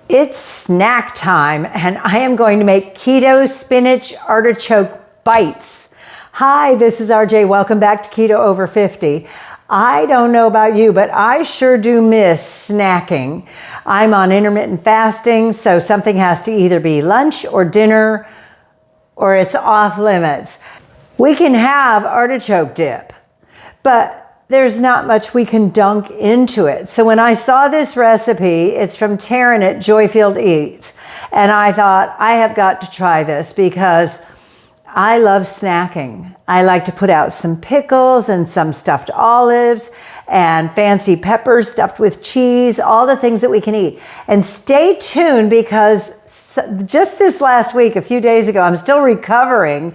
It's snack time, and I am going to make keto spinach artichoke bites. Hi, this is RJ. Welcome back to Keto Over 50. I don't know about you, but I sure do miss snacking. I'm on intermittent fasting, so something has to either be lunch or dinner, or it's off limits. We can have artichoke dip, but there's not much we can dunk into it. So when I saw this recipe, it's from Taryn at Joyfield Eats, and I thought, I have got to try this because I love snacking. I like to put out some pickles and some stuffed olives and fancy peppers stuffed with cheese, all the things that we can eat. And stay tuned because just this last week, a few days ago, I'm still recovering,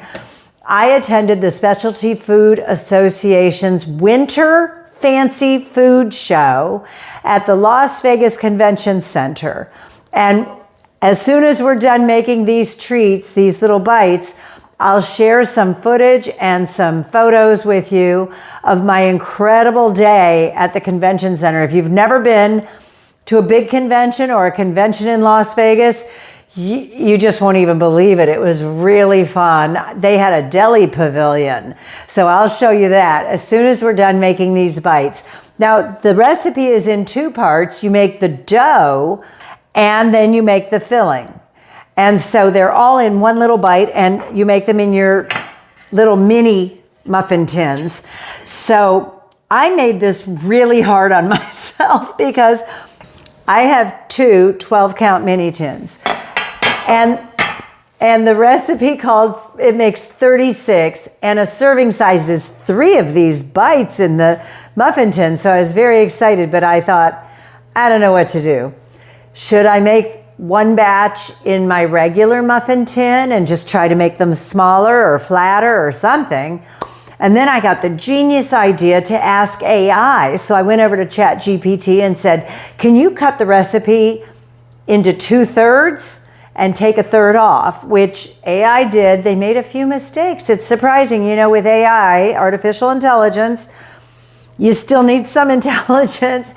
I attended the Specialty Food Association's Winter Fancy Food Show at the Las Vegas Convention Center. And as soon as we're done making these treats, these little bites, I'll share some footage and some photos with you of my incredible day at the convention center. If you've never been to a big convention or a convention in Las Vegas, you just won't even believe it. It was really fun. They had a deli pavilion. So I'll show you that as soon as we're done making these bites. Now, the recipe is in two parts. You make the dough and then you make the filling. And so they're all in one little bite, and you make them in your little mini muffin tins. So I made this really hard on myself because I have two 12-count mini tins. And the recipe it makes 36, and a serving size is 3 of these bites in the muffin tin. So I was very excited, but I thought, I don't know what to do. Should I make one batch in my regular muffin tin and just try to make them smaller or flatter or something? And then I got the genius idea to ask AI. So I went over to ChatGPT and said, can you cut the recipe into 2/3 and take 1/3 off, which AI did. They made a few mistakes. It's surprising, with AI, artificial intelligence, you still need some intelligence.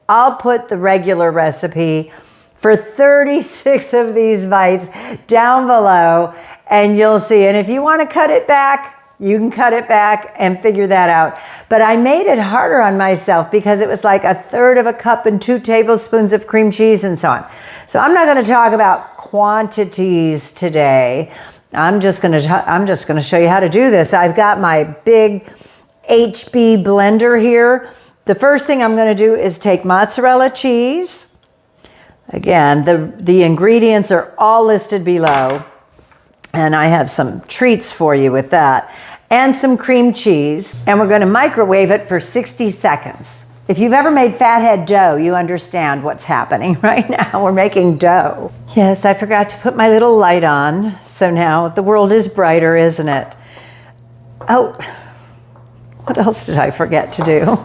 I'll put the regular recipe for 36 of these bites down below, and you'll see. And if you want to cut it back, you can cut it back and figure that out. But I made it harder on myself because it was like 1/3 of a cup and 2 tablespoons of cream cheese and so on. So I'm not going to talk about quantities today. I'm just going to show you how to do this. I've got my big HB blender here. The first thing I'm going to do is take mozzarella cheese. Again, the ingredients are all listed below. And I have some treats for you with that. And some cream cheese. And we're going to microwave it for 60 seconds. If you've ever made fathead dough, you understand what's happening right now. We're making dough. Yes, I forgot to put my little light on. So now the world is brighter, isn't it? Oh, what else did I forget to do?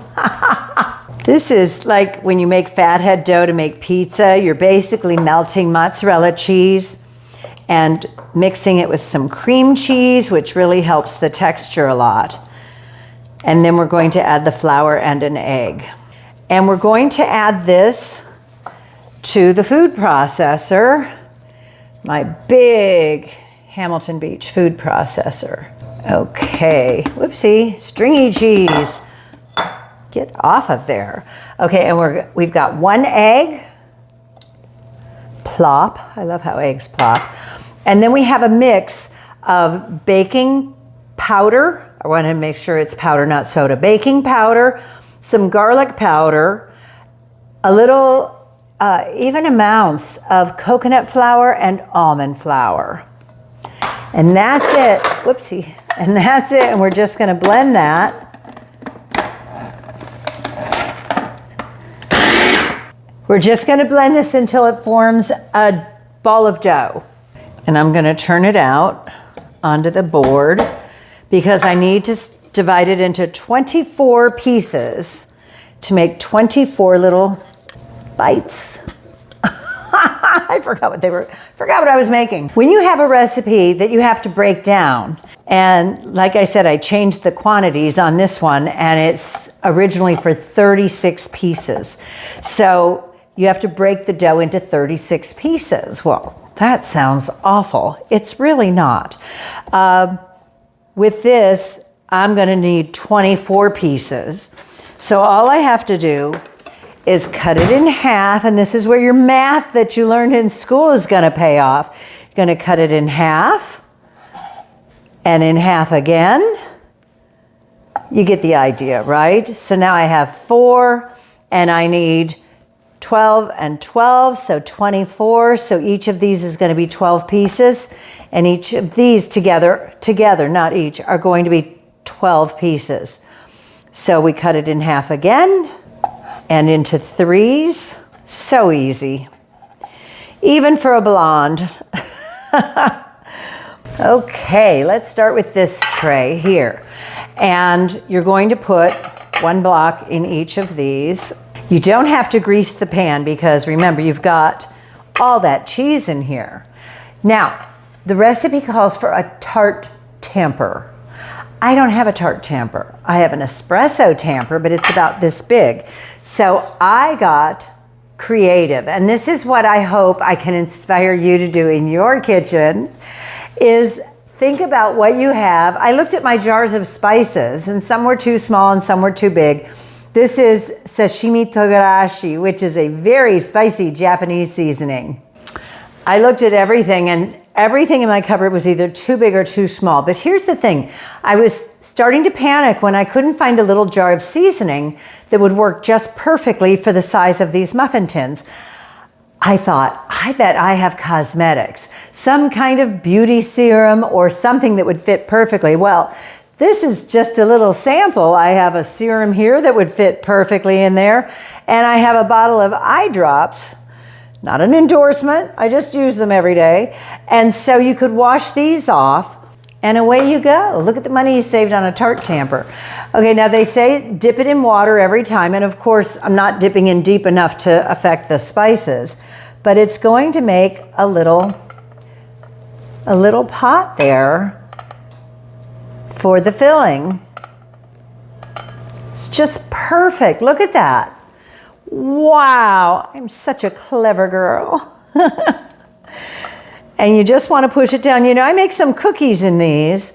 This is like when you make fathead dough to make pizza. You're basically melting mozzarella cheese and mixing it with some cream cheese, which really helps the texture a lot. And then we're going to add the flour and an egg. And we're going to add this to the food processor, my big Hamilton Beach food processor. Okay, whoopsie, stringy cheese. Get off of there. Okay, and we've got 1 egg. Plop. I love how eggs plop. And then we have a mix of baking powder. I want to make sure it's powder, not soda. Baking powder, some garlic powder, a little even amounts of coconut flour and almond flour. And that's it. Whoopsie. And that's it. And we're just going to blend that. We're just going to blend this until it forms a ball of dough. And I'm going to turn it out onto the board because I need to divide it into 24 pieces to make 24 little bites. I forgot what I was making. When you have a recipe that you have to break down, and like I said, I changed the quantities on this one, and it's originally for 36 pieces. So you have to break the dough into 36 pieces. Well, that sounds awful. It's really not. With this, I'm going to need 24 pieces. So all I have to do is cut it in half, and this is where your math that you learned in school is going to pay off. You're going to cut it in half, and in half again. You get the idea, right? So now I have 4, and I need 12 and 12, so 24. So each of these is going to be 12 pieces, and each of these together, not each, are going to be 12 pieces. So we cut it in half again and into 3s. So easy, even for a blonde. Okay, let's start with this tray here. And you're going to put 1 block in each of these. You don't have to grease the pan because remember, you've got all that cheese in here. Now, the recipe calls for a tart tamper. I don't have a tart tamper. I have an espresso tamper, but it's about this big. So I got creative, and this is what I hope I can inspire you to do in your kitchen, is think about what you have. I looked at my jars of spices, and some were too small and some were too big. This is sashimi togarashi, which is a very spicy Japanese seasoning. I looked at everything, and everything in my cupboard was either too big or too small. But here's the thing. I was starting to panic when I couldn't find a little jar of seasoning that would work just perfectly for the size of these muffin tins. I thought, I bet I have cosmetics, some kind of beauty serum or something that would fit perfectly. Well, this is just a little sample. I have a serum here that would fit perfectly in there, and I have a bottle of eye drops. Not an endorsement, I just use them every day. And so you could wash these off, and away you go. Look at the money you saved on a tart tamper. Okay, now they say dip it in water every time, and of course I'm not dipping in deep enough to affect the spices, but it's going to make a little pot there for the filling. It's just perfect. Look at that. Wow, I'm such a clever girl. And you just want to push it down. You know, I make some cookies in these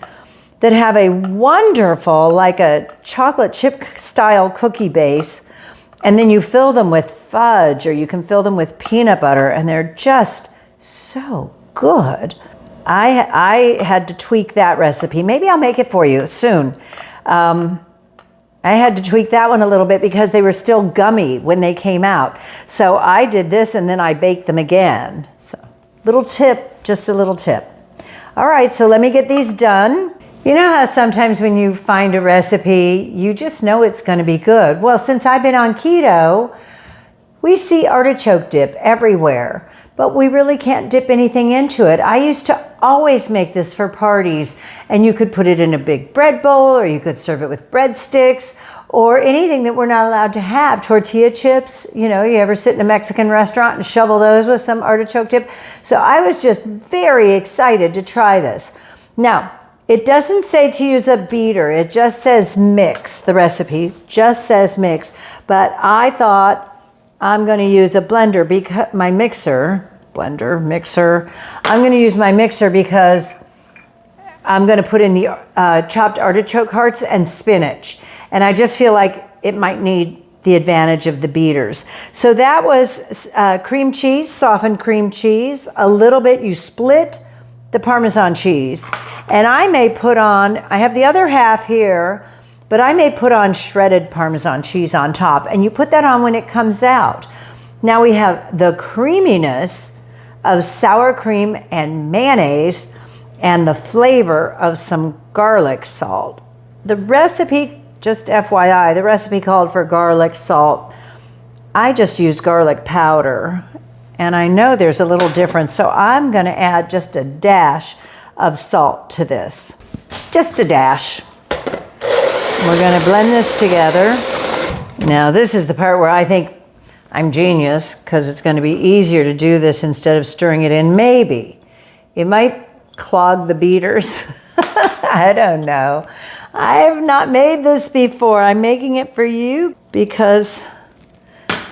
that have a wonderful, like a chocolate chip style cookie base. And then you fill them with fudge, or you can fill them with peanut butter, and they're just so good. I had to tweak that recipe. Maybe I'll make it for you soon. I had to tweak that one a little bit because they were still gummy when they came out. So I did this, and then I baked them again. So little tip, just a little tip. All right, so let me get these done. You know how sometimes when you find a recipe, you just know it's going to be good. Well, since I've been on keto, we see artichoke dip everywhere, but we really can't dip anything into it. I used to always make this for parties, and you could put it in a big bread bowl, or you could serve it with breadsticks, or anything that we're not allowed to have. Tortilla chips, you know, you ever sit in a Mexican restaurant and shovel those with some artichoke dip? So I was just very excited to try this. Now, it doesn't say to use a beater. It just says mix. The recipe just says mix. But I thought I'm going to use a blender because I'm going to use my mixer because I'm going to put in the chopped artichoke hearts and spinach. And I just feel like it might need the advantage of the beaters. So that was cream cheese, softened cream cheese. A little bit, you split the Parmesan cheese. And I may put on, I have the other half here, but I may put on shredded Parmesan cheese on top. And you put that on when it comes out. Now we have the creaminess of sour cream and mayonnaise and the flavor of some garlic salt. The recipe, just FYI, the recipe called for garlic salt. I just use garlic powder, and I know there's a little difference, so I'm going to add just a dash of salt to this. Just a dash. We're going to blend this together. Now, this is the part where I think I'm genius, because it's going to be easier to do this instead of stirring it in. Maybe. It might clog the beaters. I don't know. I have not made this before. I'm making it for you because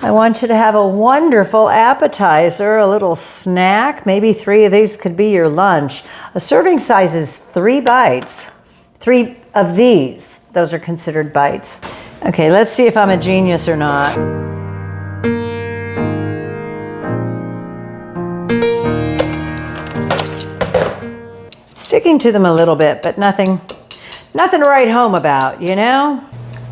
I want you to have a wonderful appetizer, a little snack. Maybe 3 of these could be your lunch. A serving size is 3 bites. 3 of these, those are considered bites. Okay, let's see if I'm a genius or not. Sticking to them a little bit, but nothing to write home about, you know?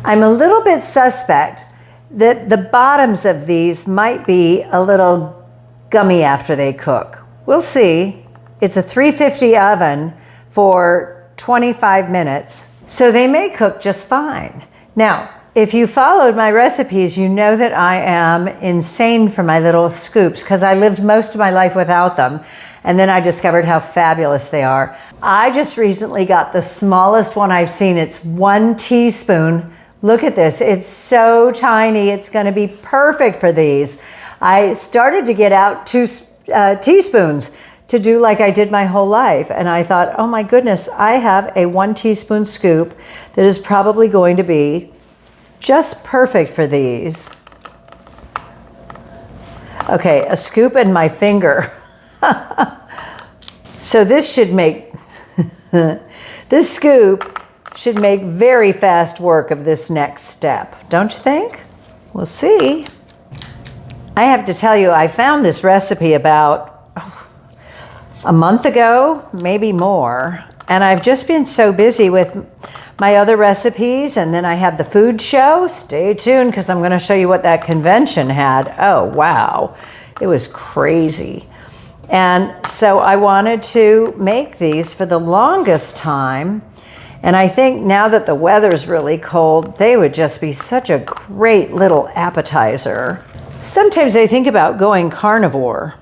I'm a little bit suspect that the bottoms of these might be a little gummy after they cook. We'll see. It's a 350 oven for 25 minutes, so they may cook just fine. Now, if you followed my recipes, you know that I am insane for my little scoops because I lived most of my life without them. And then I discovered how fabulous they are. I just recently got the smallest one I've seen. It's 1 teaspoon. Look at this, it's so tiny. It's gonna be perfect for these. I started to get out 2 teaspoons to do like I did my whole life. And I thought, oh my goodness, I have a 1 teaspoon scoop that is probably going to be just perfect for these. Okay, a scoop in my finger. So this should make, this scoop should make very fast work of this next step, don't you think? We'll see. I have to tell you, I found this recipe about a month ago, maybe more, and I've just been so busy with my other recipes, and then I have the food show. Stay tuned because I'm going to show you what that convention had. Oh, wow. It was crazy. And so I wanted to make these for the longest time. And I think now that the weather's really cold, they would just be such a great little appetizer. Sometimes I think about going carnivore,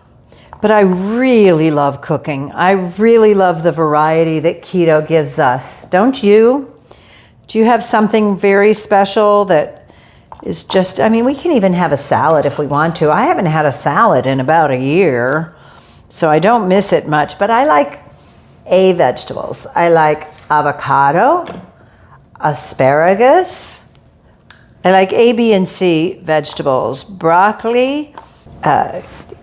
but I really love cooking. I really love the variety that keto gives us. Don't you? Do you have something very special that is just, I mean, we can even have a salad if we want to. I haven't had a salad in about a year, so I don't miss it much, but I like A vegetables. I like avocado, asparagus. I like A, B, and C vegetables. Broccoli,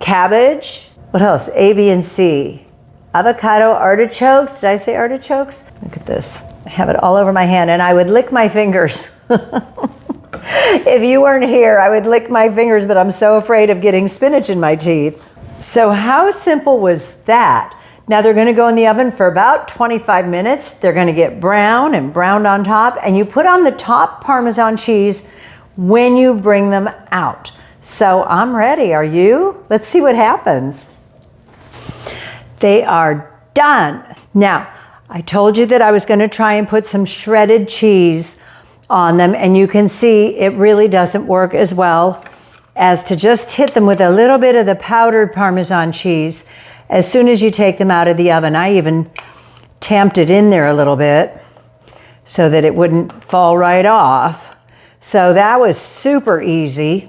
cabbage. What else? A, B, and C. Avocado, artichokes. Did I say artichokes? Look at this. I have it all over my hand, and I would lick my fingers. If you weren't here, I would lick my fingers, but I'm so afraid of getting spinach in my teeth. So how simple was that? Now they're going to go in the oven for about 25 minutes. They're going to get brown and browned on top, and you put on the top Parmesan cheese when you bring them out. So I'm ready. Are you? Let's see what happens. They are done. Now, I told you that I was going to try and put some shredded cheese on them, and you can see it really doesn't work as well as to just hit them with a little bit of the powdered Parmesan cheese as soon as you take them out of the oven. I even tamped it in there a little bit so that it wouldn't fall right off. So that was super easy.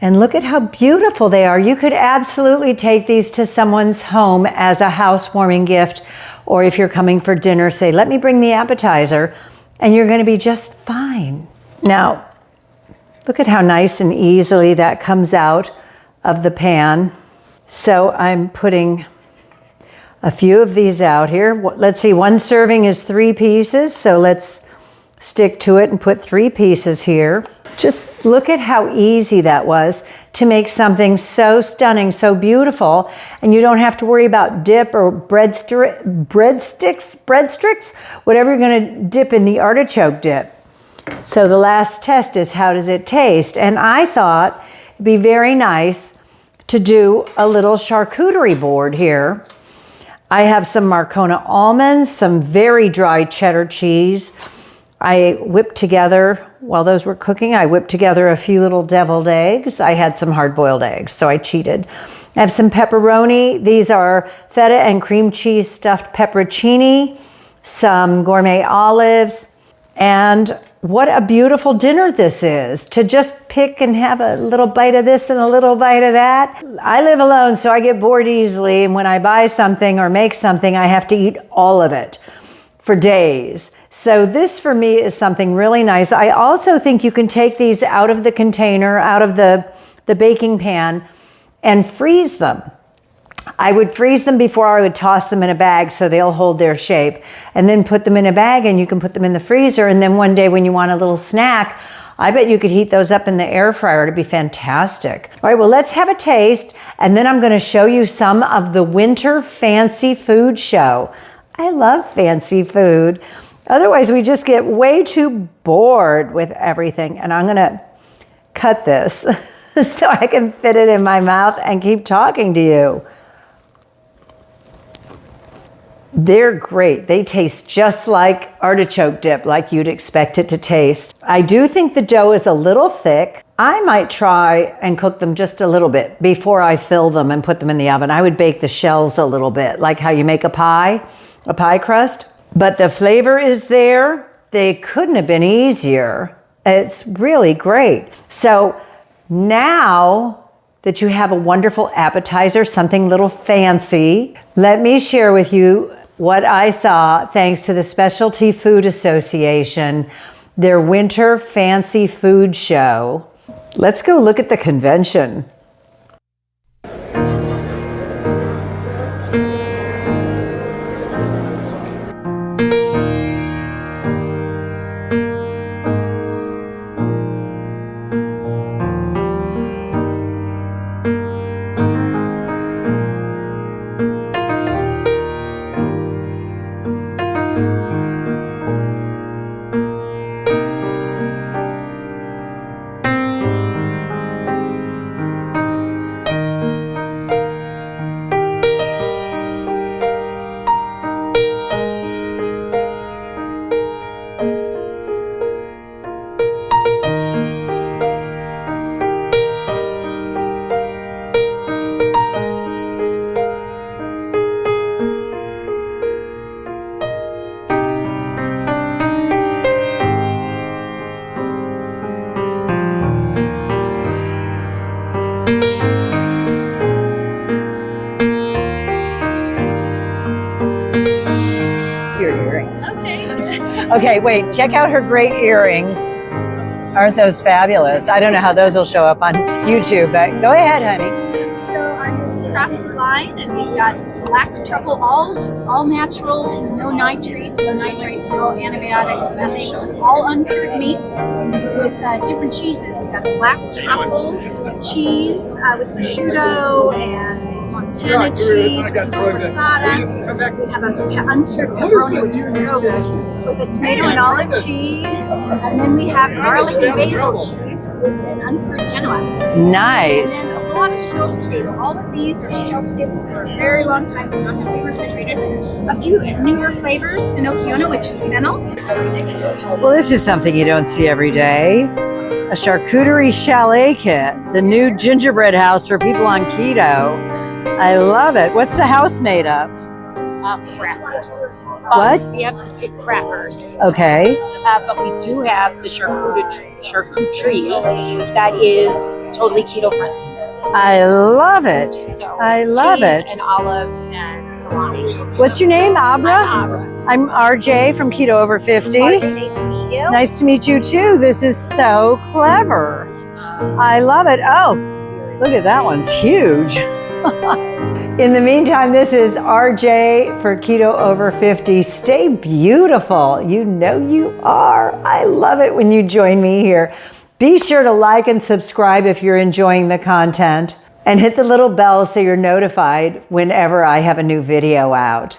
And look at how beautiful they are. You could absolutely take these to someone's home as a housewarming gift, or if you're coming for dinner, say, let me bring the appetizer, and you're going to be just fine. Now, look at how nice and easily that comes out of the pan. So I'm putting a few of these out here. Let's see, 1 serving is 3 pieces, so let's stick to it and put 3 pieces here. Just look at how easy that was to make something so stunning, so beautiful, and you don't have to worry about dip or breadsticks, whatever you're gonna dip in the artichoke dip. So the last test is, how does it taste? And I thought it'd be very nice to do a little charcuterie board here. I have some Marcona almonds, some very dry cheddar cheese. I whipped together, while those were cooking, I whipped together a few little deviled eggs. I had some hard-boiled eggs, so I cheated. I have some pepperoni. These are feta and cream cheese stuffed pepperoncini, some gourmet olives, and what a beautiful dinner this is, to just pick and have a little bite of this and a little bite of that. I live alone, so I get bored easily, and when I buy something or make something, I have to eat all of it for days. So this for me is something really nice. I also think you can take these out of the container, out of the the baking pan and freeze them. I would freeze them before I would toss them in a bag so they'll hold their shape, and then put them in a bag and you can put them in the freezer. And then one day when you want a little snack, I bet you could heat those up in the air fryer. It'd be fantastic. All right, well, let's have a taste, and then I'm gonna show you some of the winter fancy food show. I love fancy food. Otherwise, we just get way too bored with everything. And I'm gonna cut this so I can fit it in my mouth and keep talking to you. They're great. They taste just like artichoke dip, like you'd expect it to taste. I do think the dough is a little thick. I might try and cook them just a little bit before I fill them and put them in the oven. I would bake the shells a little bit, like how you make a pie crust. But the flavor is there. They couldn't have been easier. It's really great. So now that you have a wonderful appetizer, something a little fancy, let me share with you what I saw thanks to the Specialty Food Association, their winter fancy food show. Let's go look at the convention. Okay, wait, check out her great earrings. Aren't those fabulous? I don't know how those will show up on YouTube, but go ahead, honey. So our new crafted line, and we've got black truffle, all natural, no nitrates, no antibiotics, nothing. All uncured meats with different cheeses. We've got a black truffle cheese with prosciutto and Montana cheese with sopressata. We have an uncured pepperoni, which is so good, with a tomato and olive cheese. And then we have garlic and basil cheese with an uncured Genoa. Nice. And a lot of shelf stable. All of these are shelf stable for a very long time. They're not going to be refrigerated. A few newer flavors, Finocchione, which is fennel. Well, this is something you don't see every day. A charcuterie chalet kit, the new gingerbread house for people on keto. I love it. What's the house made of? Crackers. What? We have crackers. Okay. But we do have the charcuterie that is totally keto friendly. I love it. So I love it. And olives and salami. What's your name, Abra? I'm Abra. I'm RJ from Keto Over 50. RJ, nice to meet you. Nice to meet you too. This is so clever. I love it. Oh, look at that one's huge. In the meantime, this is RJ for Keto Over 50. Stay beautiful. You know you are. I love it when you join me here. Be sure to like and subscribe if you're enjoying the content, and hit the little bell so you're notified whenever I have a new video out.